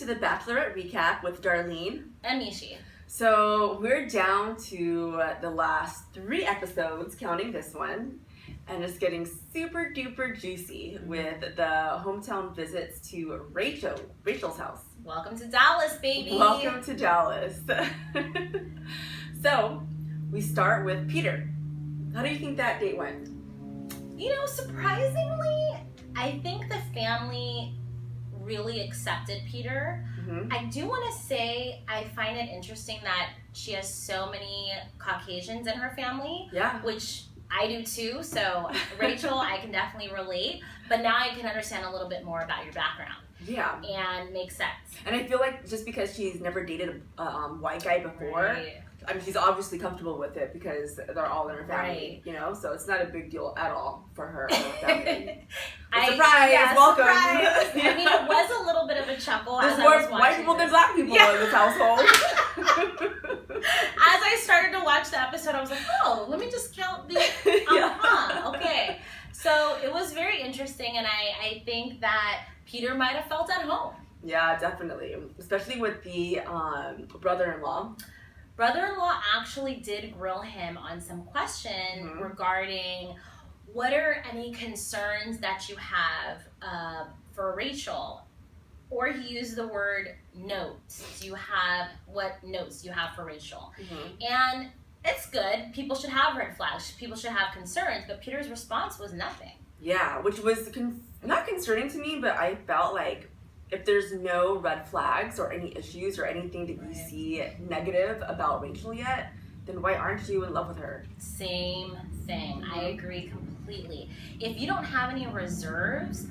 the Bachelorette recap with Darlene and Michi. So we're down to the last 3 episodes, counting this one, and it's getting super duper juicy with the hometown visits to Rachel's house. Welcome to Dallas, baby. Welcome to Dallas. So we start with Peter. How do you think that date went? You know, surprisingly, I think the family really accepted Peter. Mm-hmm. I do want to say I find it interesting that she has so many Caucasians in her family. Yeah. Which I do too. So Rachel, I can definitely relate. But now I can understand a little bit more about your background. Yeah. And makes sense. And I feel like just because she's never dated a white guy before, Right. I mean, she's obviously comfortable with it because they're all in her family, Right. you know? So it's not a big deal at all for her and her family. Surprise! Welcome! Surprise. I mean, it was a little bit of a chuckle There's as I more was watching white people than black people in this household. As I started to watch the episode, I was like, oh, let me just count the, okay. So it was very interesting, and I think that Peter might have felt at home. Yeah, definitely. Especially with the brother-in-law. Brother-in-law actually did grill him on some questions regarding what are any concerns that you have for Rachel, or he used the word notes. What notes do you have for Rachel? And it's good. People should have red flags. People should have concerns. But Peter's response was nothing. Yeah, which was not concerning to me, but I felt like if there's no red flags or any issues or anything that you see negative about Rachel yet, then why aren't you in love with her? Same thing. I agree completely. If you don't have any reserves,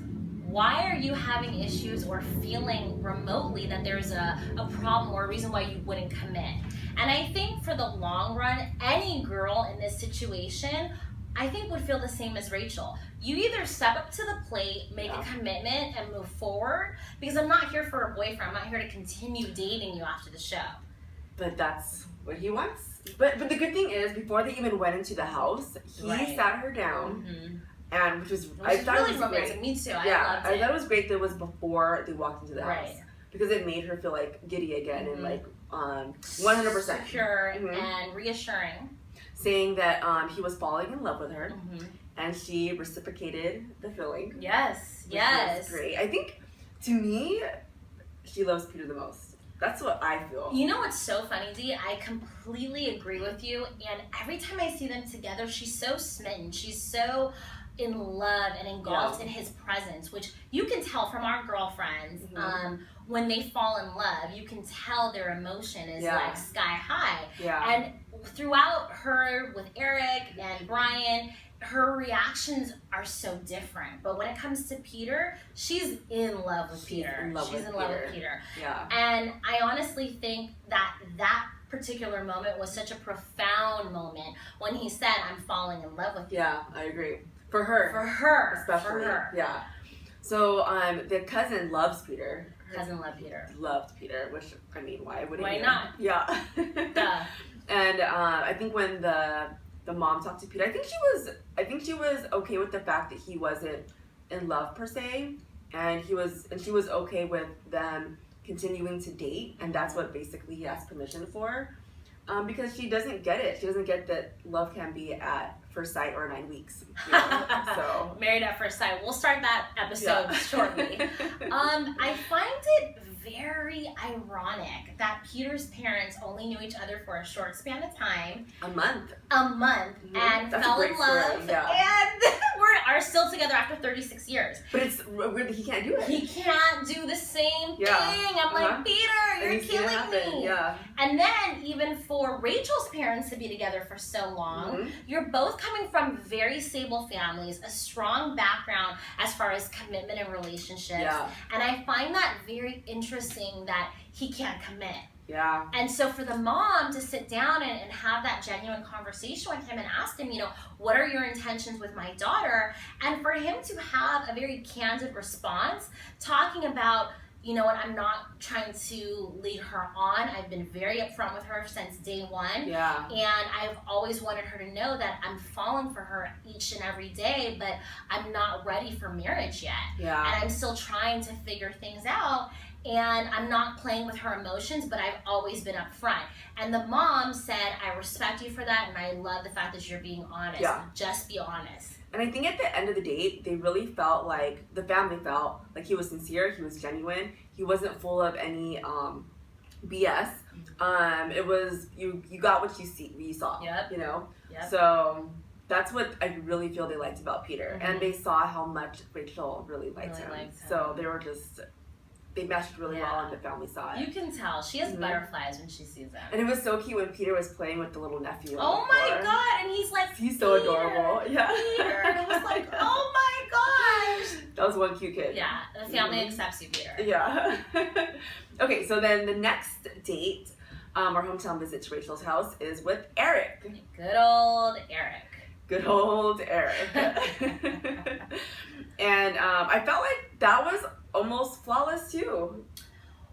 why are you having issues or feeling remotely that there's a problem or a reason why you wouldn't commit? And I think for the long run, any girl in this situation, I think would feel the same as Rachel. You either step up to the plate, make a commitment, and move forward, because I'm not here for a boyfriend. I'm not here to continue dating you after the show. But that's what he wants. But the good thing is, before they even went into the house, he sat her down, and which was really romantic. Great. Me too. Yeah, I loved it. I thought it was great that it was before they walked into the house, because it made her feel like giddy again and like 100% secure and reassuring. Saying that he was falling in love with her, and she reciprocated the feeling. Yes. Was great. I think, to me, she loves Peter the most. That's what I feel. You know what's so funny, Dee? I completely agree with you. And every time I see them together, she's so smitten. She's so in love and engulfed in his presence, which you can tell from our girlfriends. When they fall in love, you can tell their emotion is like sky high. And throughout her with Eric and Bryan, her reactions are so different. But when it comes to Peter, she's in love with Peter. She's in love with Peter. Yeah. And I honestly think that particular moment was such a profound moment when he said, I'm falling in love with you. Yeah, I agree. For her. Especially. For her. Yeah. So the cousin loves Peter. Cousin loved Peter. Loved Peter, which, I mean, why wouldn't Why you? not? Yeah. Duh. And I think when the mom talked to Peter, I think she was okay with the fact that he wasn't in love per se, and she was okay with them continuing to date, and that's what basically he asked permission for, because she doesn't get it. She doesn't get that love can be at first sight or 9 weeks. You know? So Married at First Sight. We'll start that episode shortly. I find it very ironic that Peter's parents only knew each other for a short span of time. A month. And That's fell a great in love. story, yeah. And are still together after 36 years. But it's weird that he can't do it. He can't do the same thing. I'm like, Peter, you're killing me. Yeah. And then even for Rachel's parents to be together for so long, you're both coming from very stable families, a strong background as far as commitment and relationships. Yeah. And I find that very interesting that he can't commit. Yeah. And so for the mom to sit down and have that genuine conversation with him and ask him, what are your intentions with my daughter? And for him to have a very candid response, talking about, I'm not trying to lead her on. I've been very upfront with her since day one. Yeah. And I've always wanted her to know that I'm falling for her each and every day, but I'm not ready for marriage yet. Yeah. And I'm still trying to figure things out. and I'm not playing with her emotions, but I've always been upfront. And the mom said, I respect you for that, and I love the fact that you're being honest. Yeah. Just be honest. And I think at the end of the date, they really felt like, the family felt like he was sincere, he was genuine, he wasn't full of any BS. It was, you got what you saw, Yep. you know? Yep. So that's what I really feel they liked about Peter. Mm-hmm. And they saw how much Rachel really liked him. So they were just, they meshed really well on the family side. You can tell. She has butterflies when she sees them. And it was so cute when Peter was playing with the little nephew. Oh my god, and he's like, he's so adorable. Yeah. Peter. And it was like, oh my gosh. That was one cute kid. Yeah, the family accepts you, Peter. Yeah. Okay, so then the next date, our hometown visit to Rachel's house is with Eric. Good old Eric. Good old Eric. And I felt like that was almost flawless too.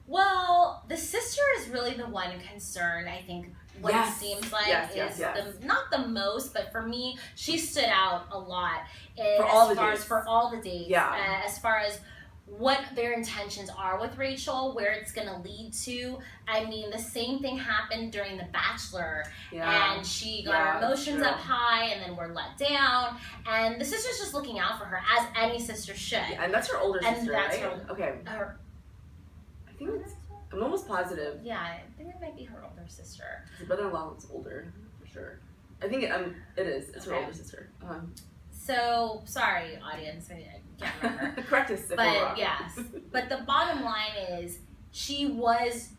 Well, the sister is really the one concerned, I think, what it seems like is not the most, but for me, she stood out a lot for all the dates. As far as what their intentions are with Rachel, where it's going to lead to. I mean, the same thing happened during The Bachelor, and she got her emotions up high, and then we're let down, and the sister's just looking out for her, as any sister should. Yeah, and that's her older sister, right? Okay. I think I'm almost positive. Yeah, I think it might be her older sister. Her brother-in-law is older, for sure. I think it is. It's her older sister. So, sorry, audience, I can't remember. Correct us if we're wrong. Yes. But the bottom line is, she was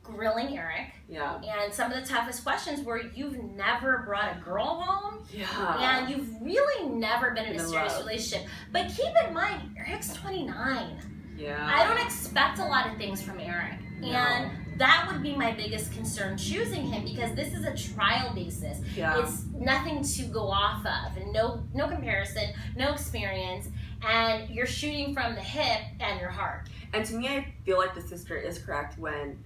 grilling Eric. Yeah. And some of the toughest questions were, you've never brought a girl home. Yeah. And you've really never been in a serious relationship. But keep in mind, Eric's 29. Yeah. I don't expect a lot of things from Eric. No. And that would be my biggest concern choosing him, because this is a trial basis. Yeah. It's nothing to go off of, and no comparison, no experience, and you're shooting from the hip and your heart. And to me, I feel like the sister is correct when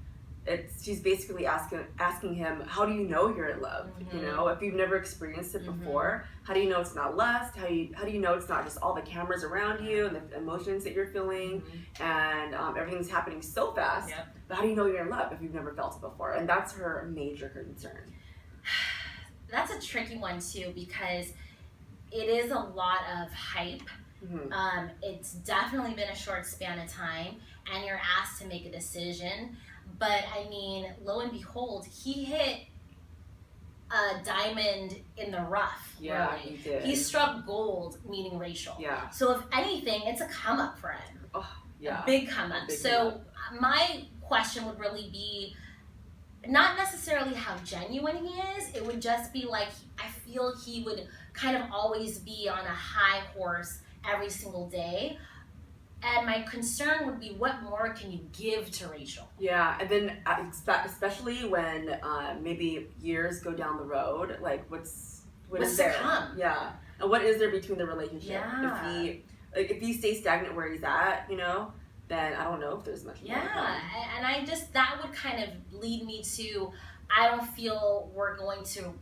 she's basically asking him, how do you know you're in love? Mm-hmm. You know, if you've never experienced it before, how do you know it's not lust? How do you know it's not just all the cameras around you and the emotions that you're feeling and everything's happening so fast? Yep. But how do you know you're in love if you've never felt it before? And that's her major concern. That's a tricky one too, because it is a lot of hype. Mm-hmm. It's definitely been a short span of time, and you're asked to make a decision. But I mean, lo and behold, he hit a diamond in the rough. Yeah, really. He did. He struck gold, meaning Rachel. Yeah. So if anything, it's a come up for him. Oh, yeah. A big come up. So my question would really be, not necessarily how genuine he is. It would just be like, I feel he would kind of always be on a high horse every single day. And my concern would be, what more can you give to Rachel? Yeah, and then especially when maybe years go down the road, like what's to come? Yeah, and what is there between the relationship? Yeah. If he stays stagnant where he's at, you know, then I don't know if there's much more. Yeah, and I just, that would kind of lead me to, I don't feel we're going to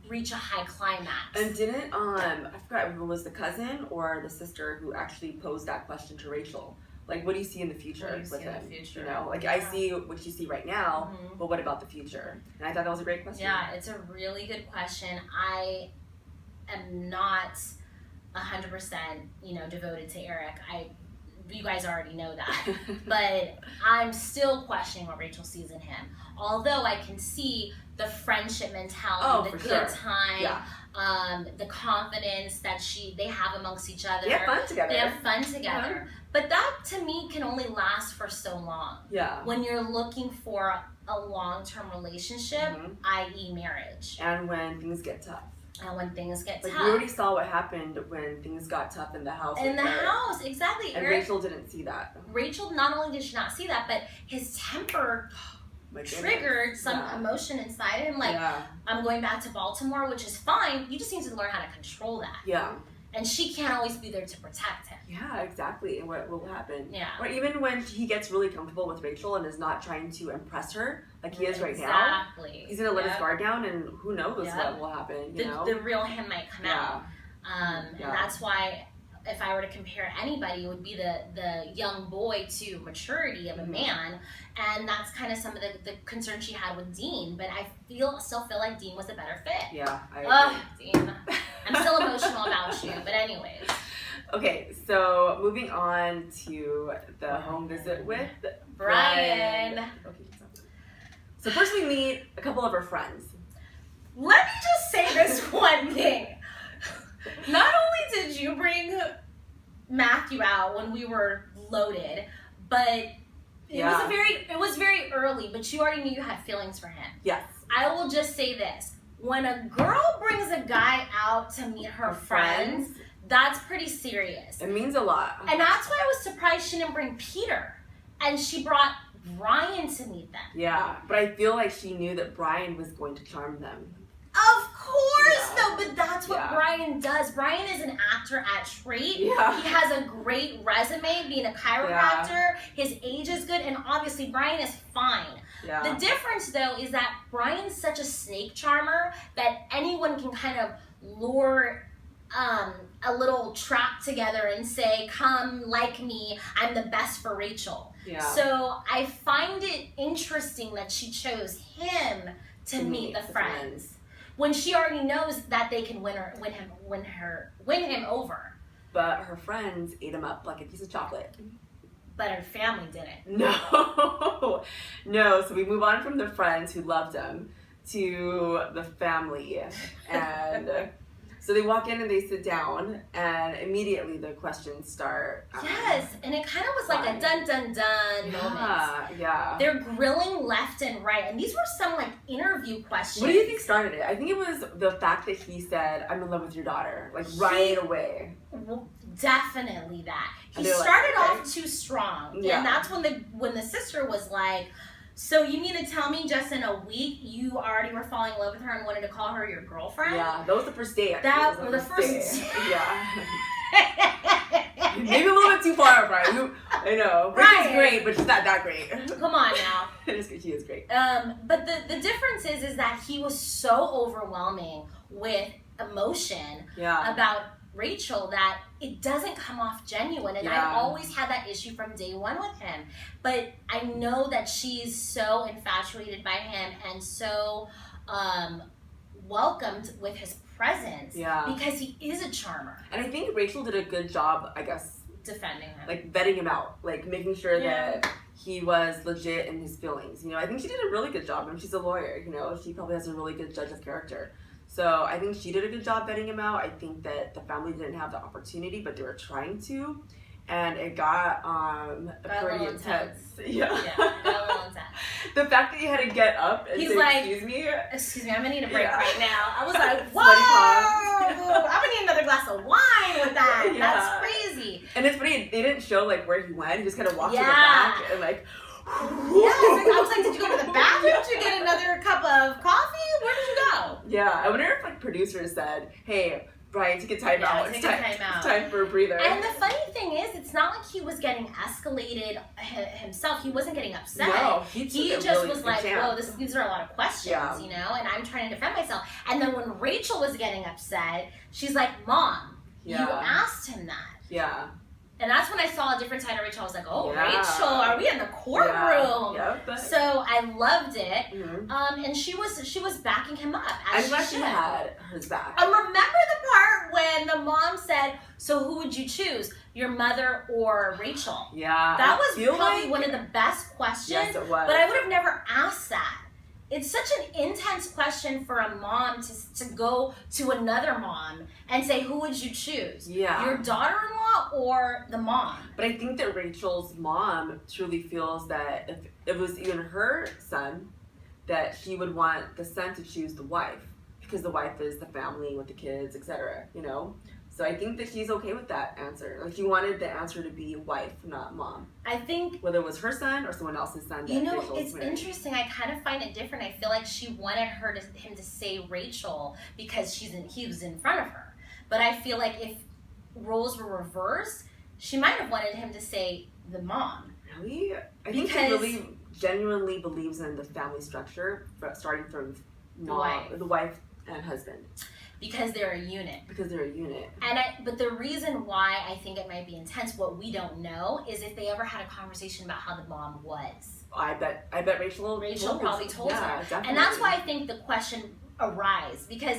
reach a high climax. And didn't I forgot if it was the cousin or the sister who actually posed that question to Rachel? Like, what do you see in the future with him? You know, like I see what you see right now, but what about the future? And I thought that was a great question. Yeah, it's a really good question. I am not 100%, devoted to Eric. You guys already know that, but I'm still questioning what Rachel sees in him. Although I can see the friendship mentality, the good time, the confidence that they have amongst each other. They have fun together. But that, to me, can only last for so long. Yeah. When you're looking for a long-term relationship, i.e. marriage. And when things get tough. And when things get tough. We already saw what happened when things got tough in the house. House, exactly. And Rachel didn't see that. Rachel, not only did she not see that, but his temper triggered some emotion inside him. Like, I'm going back to Baltimore, which is fine. You just need to learn how to control that. Yeah. And she can't always be there to protect him. Yeah, exactly. And what will happen. Yeah. Or even when he gets really comfortable with Rachel and is not trying to impress her like he is right now. Exactly. He's going to let his guard down, and who knows what will happen, you know? The real him might come out. And that's why if I were to compare anybody, it would be the young boy to maturity of a man, and that's kind of some of the concerns she had with Dean. But I still feel like Dean was a better fit. Yeah, I agree. Dean, I'm still emotional about you. But anyways. Okay, so moving on to the home visit with Bryan. Okay, so first we meet a couple of her friends. Let me just say this one thing. Not only did you bring Matthew out when we were loaded, but it was very early, but you already knew you had feelings for him. Yes. I will just say this. When a girl brings a guy out to meet her friends, that's pretty serious. It means a lot. And that's why I was surprised she didn't bring Peter. And she brought Bryan to meet them. Yeah, but I feel like she knew that Bryan was going to charm them. Of course, though, but that's what Bryan does. Bryan is an actor at trait. Yeah. He has a great resume being a chiropractor. Yeah. His age is good, and obviously Bryan is fine. Yeah. The difference, though, is that Bryan's such a snake charmer that anyone can kind of lure a little trap together and say, come like me, I'm the best for Rachel. Yeah. So I find it interesting that she chose him to meet the friends. When she already knows that they can win him over. But her friends ate him up like a piece of chocolate. But her family didn't. No. No, so we move on from the friends who loved him to the family. And so they walk in and they sit down, and immediately the questions start. Yes, and it kind of was like a dun dun dun moment. Yeah. They're grilling left and right, and these were some like interview questions. What do you think started it? I think it was the fact that he said, "I'm in love with your daughter," like right away. Definitely that. He started off too strong, and that's when the sister was like, so you mean to tell me just in a week you already were falling in love with her and wanted to call her your girlfriend? Yeah, that was the first day. That was the first day. Yeah. Maybe a little bit too far, Bryan. I know. Rachel's great, but she's not that great. Come on now. She is great. But the difference is that he was so overwhelming with emotion about Rachel that it doesn't come off genuine, and I've always had that issue from day one with him. But I know that she's so infatuated by him and so welcomed with his presence because he is a charmer. And I think Rachel did a good job, I guess, defending him, like vetting him out, like making sure that he was legit in his feelings. You know, I think she did a really good job. I mean, she's a lawyer. You know, she probably has a really good judge of character. So I think she did a good job vetting him out. I think that the family didn't have the opportunity, but they were trying to. And it got pretty intense. Yeah. Got a little intense. The fact that he had to get up and say, like, excuse me, I'm gonna need a break right now. I was like, whoa! I'm gonna need another glass of wine with that. That's crazy. And it's funny, they didn't show like where he went. He just kind of walked to the back and like, I was like, did you go to the bathroom? Did you get another cup of coffee? Where did you go? Yeah, I wonder if like producers said, hey, Bryan, take a time out. It's time for a breather. And the funny thing is, it's not like he was getting escalated himself. He wasn't getting upset. No, he just was like, whoa, these are a lot of questions, you know, and I'm trying to defend myself. And then when Rachel was getting upset, she's like, Mom, you asked him that. Yeah. And that's when I saw a different side of Rachel. I was like, oh, Rachel, are we in the courtroom? So I loved it. Mm-hmm. And she was backing him up. I'm glad she had hers back. Remember the part when the mom said, so who would you choose? Your mother or Rachel? Yeah. That was probably one of the best questions. Yes, it was. But I would have never asked that. It's such an intense question for a mom to go to another mom and say, who would you choose? Yeah. Your daughter-in-law or the mom? But I think that Rachel's mom truly feels that if it was even her son, that she would want the son to choose the wife because the wife is the family with the kids, etc. You know? So I think that she's okay with that answer. Like she wanted the answer to be wife, not mom. I think whether it was her son or someone else's son. You know, it's interesting. I kind of find it different. I feel like she wanted him to say Rachel because he was in front of her. But I feel like if roles were reversed, she might have wanted him to say the mom. Really? I think she really genuinely believes in the family structure, starting from the wife and husband. because they're a unit. But the reason why I think it might be intense, what we don't know, is if they ever had a conversation about how the mom was. I bet Rachel probably told her. Definitely. And that's why I think the question arises, because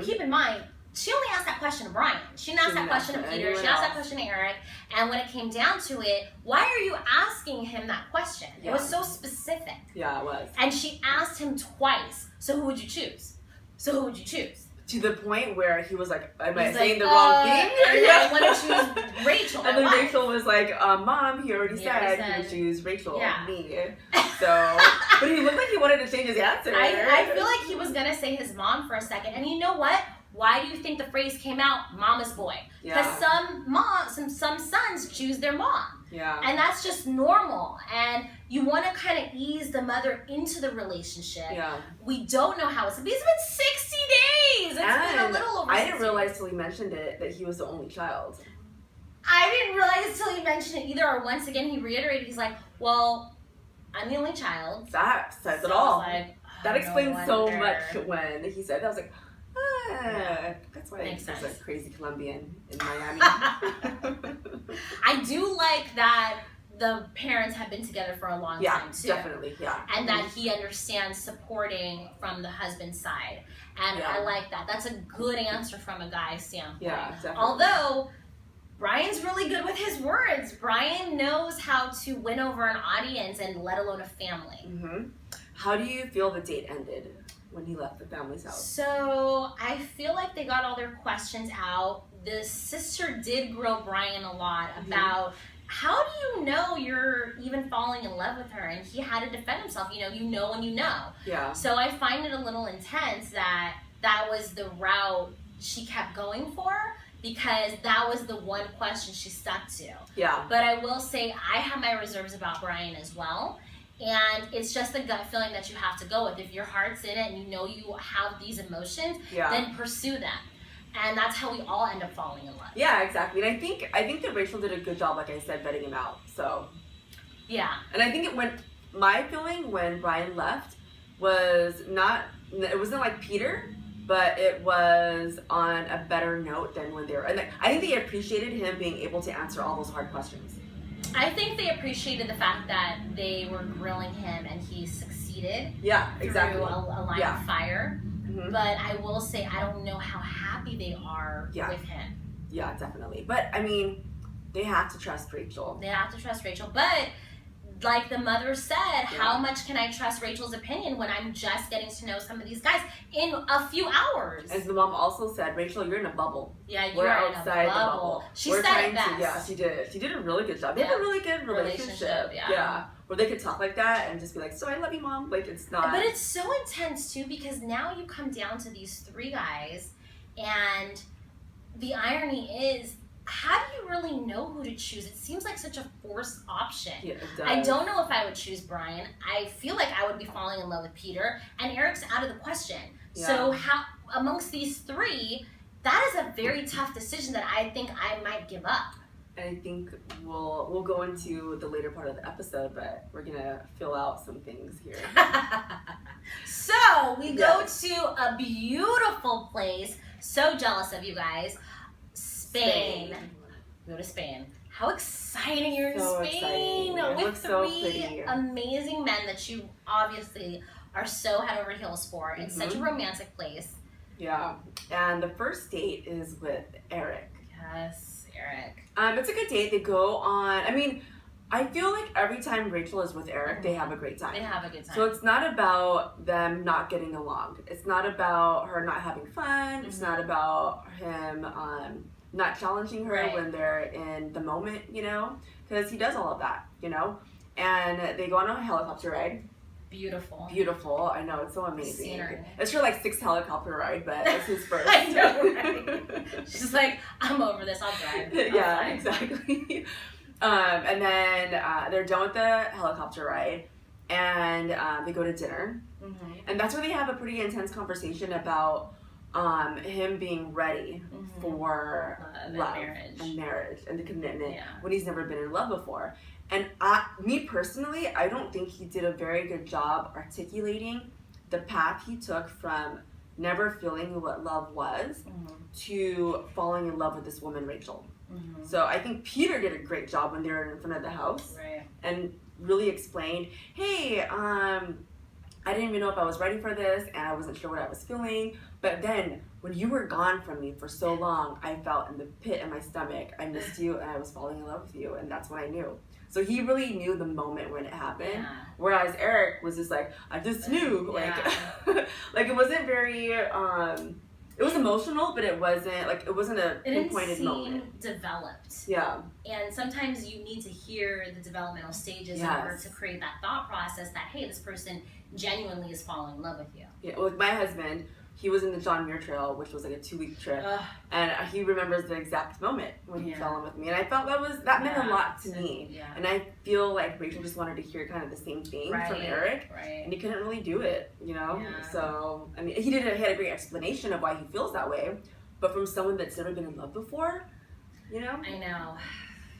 keep in mind, she only asked that question to Bryan. She didn't ask that question to Peter. She asked that question to Eric. And when it came down to it, why are you asking him that question? It was so specific. Yeah, it was. And she asked him twice, so who would you choose? To the point where he was like, am I saying the wrong thing? I want to choose Rachel. And then Rachel was like, Mom, he already said he would choose Rachel, me. So, but he looked like he wanted to change his answer. I feel like he was going to say his mom for a second. And you know what? Why do you think the phrase came out, mama's boy? Because some sons choose their mom. Yeah. And that's just normal. And you want to kind of ease the mother into the relationship. Yeah. We don't know how it's been 60 days. It's been a little over 60 I didn't realize till he mentioned it that he was the only child. I didn't realize till he mentioned it either, or once again he reiterated, he's like, well, I'm the only child. That says it all. Like, that explains so much when he said that. I was like, that's why Makes there's sense. a crazy Colombian in Miami. I do like that the parents have been together for a long time too. Definitely, and that he understands supporting from the husband's side, and I like that. That's a good answer from a guy's standpoint. Yeah, definitely. Although Bryan's really good with his words. Bryan knows how to win over an audience, and let alone a family. How do you feel the date ended when he left the family's house? So I feel like they got all their questions out. The sister did grill Bryan a lot about, how do you know you're even falling in love with her? And he had to defend himself. You know when you know. Yeah. So I find it a little intense that was the route she kept going for, because that was the one question she stuck to. Yeah. But I will say I have my reserves about Bryan as well. And it's just a gut feeling that you have to go with. If your heart's in it and you know you have these emotions, then pursue them. And that's how we all end up falling in love. Yeah, exactly. And I think that Rachel did a good job, like I said, vetting him out. So yeah. And I think my feeling when Bryan left was it wasn't like Peter, but it was on a better note than when they were. And I think they appreciated him being able to answer all those hard questions. I think they appreciated the fact that they were grilling him and he succeeded. Yeah, exactly. Through a line of fire. But I will say I don't know how happy they are with him. Yeah, definitely. But I mean, they have to trust Rachel. But like the mother said, how much can I trust Rachel's opinion when I'm just getting to know some of these guys in a few hours? And the mom also said, Rachel, you're in a bubble. Yeah, you're outside the bubble. She said it best. Yeah, she did. She did a really good job. They have a really good relationship. Yeah. Where they could talk like that and just be like, so I love you, Mom. Like, it's not. But it's so intense, too, because now you come down to these three guys, and the irony is, how do you really know who to choose? It seems like such a forced option. Yeah, it does. I don't know if I would choose Bryan. I feel like I would be falling in love with Peter, and Eric's out of the question. Yeah. So how amongst these three, that is a very tough decision that I think I might give up. And I think we'll go into the later part of the episode, but we're gonna fill out some things here. So we go to a beautiful place. So jealous of you guys. Spain. Go to Spain. How exciting you're in Spain with three amazing men that you obviously are so head over heels for. It's such a romantic place. Yeah. And the first date is with Eric. Yes, Eric. It's a good date. They go on, I feel like every time Rachel is with Eric, they have a great time. They have a good time. So it's not about them not getting along. It's not about her not having fun. It's not about him not challenging her when they're in the moment, because he does all of that, And they go on a helicopter ride. Beautiful. I know, it's so amazing. Scenery. It's her 6th helicopter ride, but it's his first. I know, right? She's like, I'm over this, I'll drive. Yeah, exactly. And then they're done with the helicopter ride, and they go to dinner. And that's where they have a pretty intense conversation about him being ready for love and marriage and the commitment when he's never been in love before. And me personally, I don't think he did a very good job articulating the path he took from never feeling what love was to falling in love with this woman, Rachel. So I think Peter did a great job when they were in front of the house and really explained, hey, I didn't even know if I was ready for this and I wasn't sure what I was feeling. But then when you were gone from me for so long, I felt in the pit in my stomach, I missed you and I was falling in love with you. And that's when I knew. So he really knew the moment when it happened. Whereas Eric was just like, I just knew. Like, like it wasn't very, it was emotional, but it wasn't a pinpointed moment. Developed. Yeah. And sometimes you need to hear the developmental stages in order to create that thought process that, hey, this person genuinely is falling in love with you. Yeah, well, like my husband, he was in the John Muir Trail, which was like a 2-week trip, and he remembers the exact moment when he fell in with me, and I felt that meant a lot to me, and I feel like Rachel just wanted to hear kind of the same thing from Eric, and he couldn't really do it, you know. So I mean, he had a great explanation of why he feels that way, but from someone that's never been in love before, you know. I know.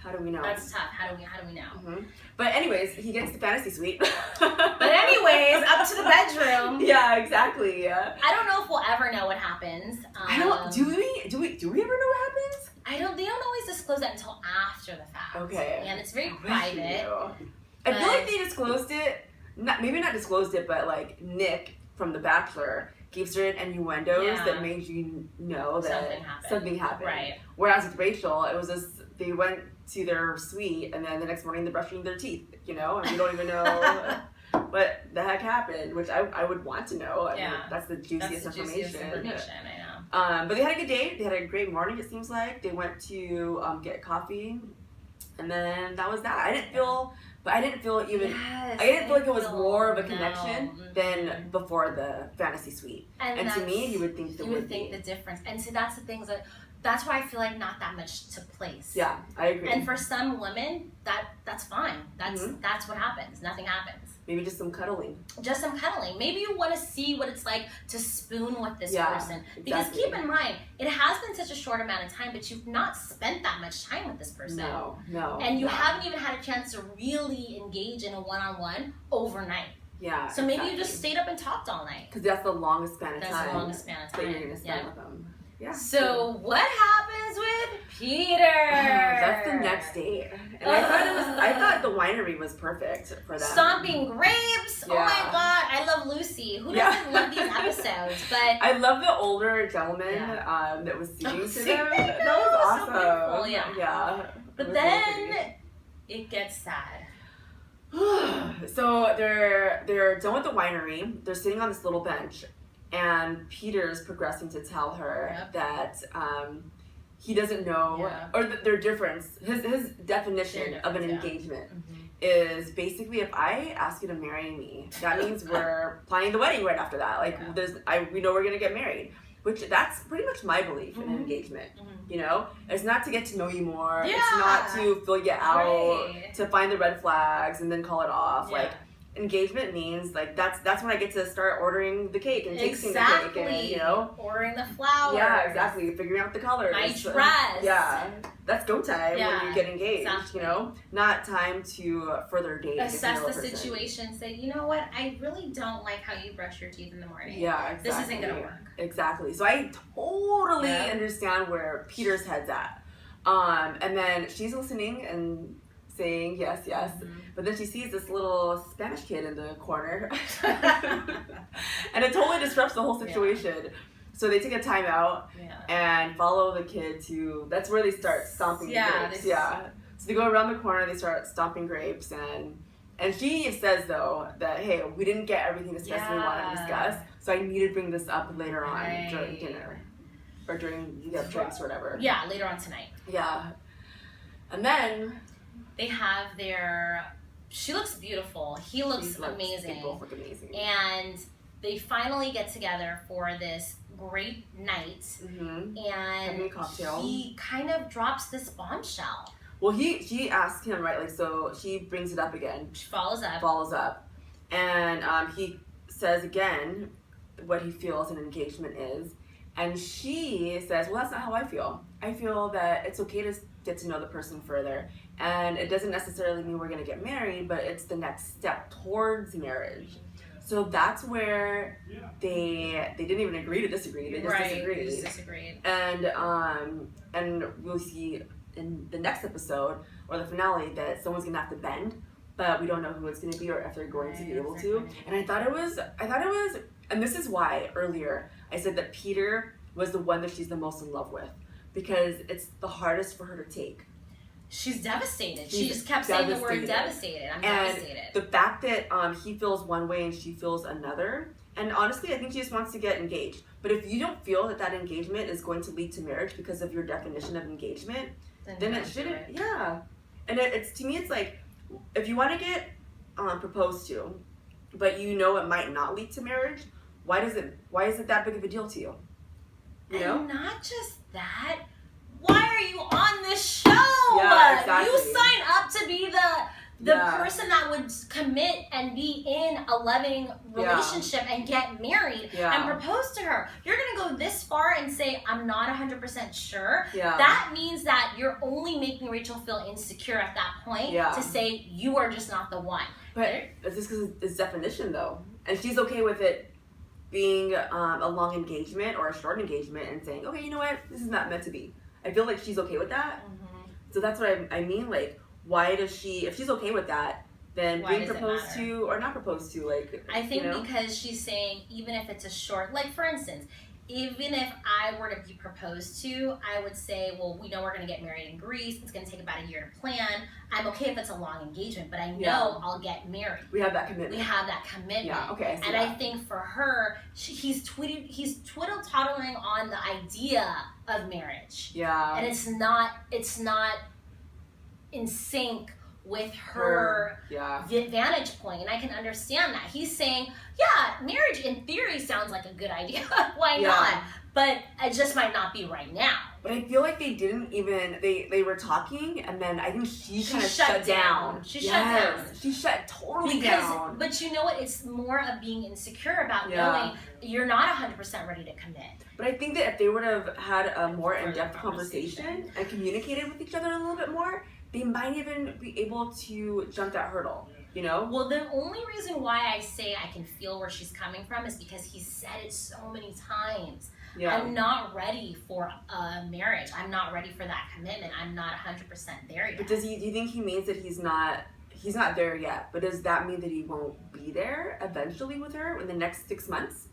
How do we know? That's tough. How do we know? But anyways, he gets the fantasy suite. But anyways, up to the bedroom. Yeah, exactly. Yeah. I don't know if we'll ever know what happens. I don't. Do we ever know what happens? They don't always disclose that until after the fact. Okay. And it's very private. I feel like they disclosed it. Maybe not disclosed it, but like Nick from The Bachelor gave certain innuendos that made you know that something happened. Right. Whereas with Rachel, it was just they went to their suite and then the next morning they're brushing their teeth, you know, and you don't even know what the heck happened, which I would want to know. I mean, that's the juiciest information. I know. But they had a good day. They had a great morning, it seems like. They went to get coffee, and then that was that. I didn't feel even. I didn't feel like it was more of a connection than before the fantasy suite. And to me, you would think the difference. And so that's the things that's why I feel like not that much took place. Yeah, I agree. And for some women, that's fine. That's what happens. Nothing happens. Maybe just some cuddling. Just some cuddling. Maybe you want to see what it's like to spoon with this person. Because keep in mind, it has been such a short amount of time, but you've not spent that much time with this person. No. And you haven't even had a chance to really engage in a one-on-one overnight. Yeah. So maybe you just stayed up and talked all night. Because that's the longest span of time. That's the longest span of time. That you're going to spend with them. Yeah. So what happens with Peter? That's the next date. And I thought the winery was perfect for that. Stomping grapes. Oh my god, I love Lucy. Who doesn't love these episodes? But I love the older gentleman that was singing to them. That was awesome. So beautiful, yeah. But then it gets sad. So they're done with the winery. They're sitting on this little bench. And Peter's progressing to tell her that he doesn't know, or their difference, his definition of an engagement is basically, if I ask you to marry me, that means we're planning the wedding right after that. Like, we know we're going to get married. Which, that's pretty much my belief in an engagement, you know? It's not to get to know you more. Yeah. It's not to fill you out, to find the red flags and then call it off. Yeah. Like, engagement means like that's when I get to start ordering the cake and tasting the cake and, you know, ordering the flowers. Yeah, exactly. Figuring out the colors. My dress. Yeah, that's go time when you get engaged. You know, not time to further date. Assess the situation. Say, you know what? I really don't like how you brush your teeth in the morning. Yeah, exactly. This isn't gonna work. Exactly. So I totally understand where Peter's head's at. And then she's listening and saying yes, but then she sees this little Spanish kid in the corner, and it totally disrupts the whole situation. So they take a time out and follow the kid to. That's where they start stomping grapes. So they go around the corner. They start stomping grapes, and she says though that, hey, we didn't get everything discussed we wanted to discuss, so I need to bring this up later on during dinner or during drinks or whatever. Yeah, later on tonight. Yeah, and then. They have she looks beautiful. He looks amazing. They both look amazing. And they finally get together for this great night. And having a cocktail. He kind of drops this bombshell. Well, she asked him, right? Like, so she brings it up again. She follows up. And he says again what he feels an engagement is. And she says, well, that's not how I feel. I feel that it's okay to get to know the person further. And it doesn't necessarily mean we're going to get married, but it's the next step towards marriage. So that's where they didn't even agree to disagree. They just disagreed. They just disagreed. And we'll see in the next episode or the finale that someone's gonna have to bend, but we don't know who it's gonna be or if they're going to be able to. And I thought it was, and this is why earlier I said that Peter was the one that she's the most in love with, because it's the hardest for her to take. She's devastated. She just kept saying the word devastated. I'm devastated. The fact that he feels one way and she feels another, and honestly, I think she just wants to get engaged. But if you don't feel that engagement is going to lead to marriage because of your definition of engagement, then it shouldn't. Yeah, and it's to me, it's like if you want to get proposed to, but you know it might not lead to marriage, why is it that big of a deal to you? You know? And not just that. Why are you on this show? Yeah, exactly. You sign up to be the person that would commit and be in a loving relationship and get married and propose to her. You're going to go this far and say, I'm not 100% sure. Yeah. That means that you're only making Rachel feel insecure at that point to say you are just not the one. But it's just because it's definition, though. And she's okay with it being a long engagement or a short engagement and saying, okay, you know what? This is not meant to be. I feel like she's okay with that. Mm-hmm. So that's what I mean. Like, why does she, if she's okay with that, then being proposed to or not proposed to, like, I think because she's saying, even if it's a short, like, for instance, even if I were to be proposed to, I would say, well, we know we're going to get married in Greece. It's going to take about a year to plan. I'm okay if it's a long engagement, but I know I'll get married. We have that commitment. Yeah, okay. And I think for her, he's twiddle-toddling on the idea of marriage. Yeah. And it's not in sync with her vantage point, and I can understand that. He's saying, yeah, marriage in theory sounds like a good idea. Why not? But it just might not be right now. But I feel like they didn't even, they were talking, and then I think she kind of shut down. She shut down. She shut totally down. But you know what? It's more of being insecure about knowing you're not 100% ready to commit. But I think that if they would have had a more in-depth conversation and communicated with each other a little bit more, they might even be able to jump that hurdle, you know? Well, the only reason why I say I can feel where she's coming from is because he said it so many times. Yeah. I'm not ready for a marriage. I'm not ready for that commitment. I'm not 100% there yet. But do you think he means that he's not there yet? But does that mean that he won't be there eventually with her in the next 6 months?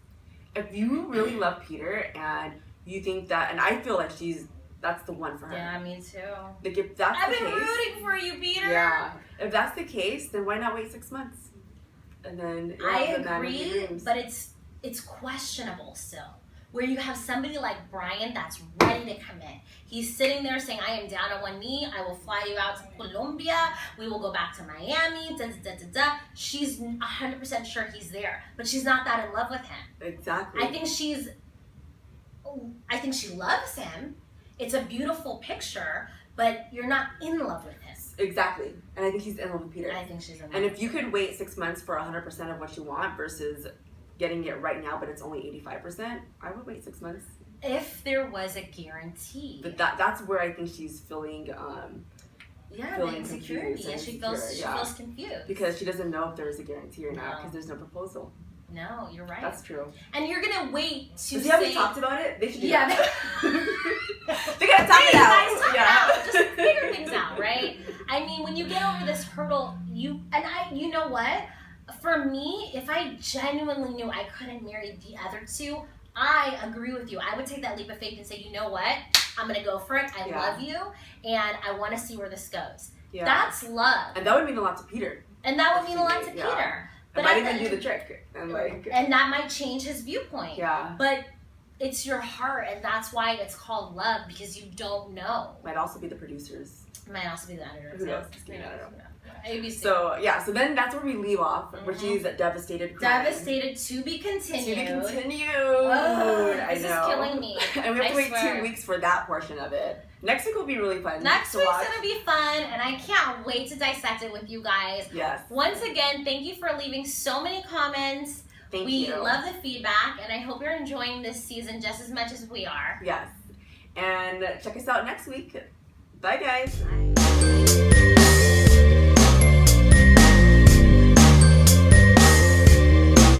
If you really love Peter and you think that, and I feel like that's the one for her. Yeah, me too. Like if that's I've the been case, rooting for you, Peter. Yeah. If that's the case, then why not wait 6 months? And then I agree, but it's questionable still. Where you have somebody like Bryan that's ready to commit. He's sitting there saying, I am down on one knee. I will fly you out to Colombia. We will go back to Miami. Da, da, da, da, da. She's 100% sure he's there, but she's not that in love with him. Exactly. I think she loves him. It's a beautiful picture, but you're not in love with him. Exactly. And I think she's in love with Peter. I think she's in love. And if you could wait 6 months for 100% of what you want versus getting it right now, but it's only 85%, I would wait 6 months. If there was a guarantee. But that's where I think she's feeling the insecurity. Yeah, she feels confused. Because she doesn't know if there's a guarantee or not, because there's no proposal. No, you're right. That's true. And you're gonna wait to have we talked about it? They should do that. They gotta talk it out. Just figure things out, right? I mean, when you get over this hurdle, you know what? For me, if I genuinely knew I couldn't marry the other two, I agree with you. I would take that leap of faith and say, you know what? I'm gonna go for it. I love you, and I want to see where this goes. Yeah. That's love. And that would mean a lot to Peter. And that would mean a lot to Peter. But might even do the trick. And that might change his viewpoint. Yeah. But it's your heart, and that's why it's called love, because you don't know. Might also be the producers. Might also be the editors. Who knows? ABC. So then that's where we leave off, where she's devastated. Crying. Devastated to be continued. Oh, this is killing me. And we have to wait 2 weeks for that portion of it. Next week will be really fun. Next week's gonna be fun, and I can't wait to dissect it with you guys. Yes. Once again, thank you for leaving so many comments. We love the feedback, and I hope you're enjoying this season just as much as we are. Yes. And check us out next week. Bye, guys. Bye.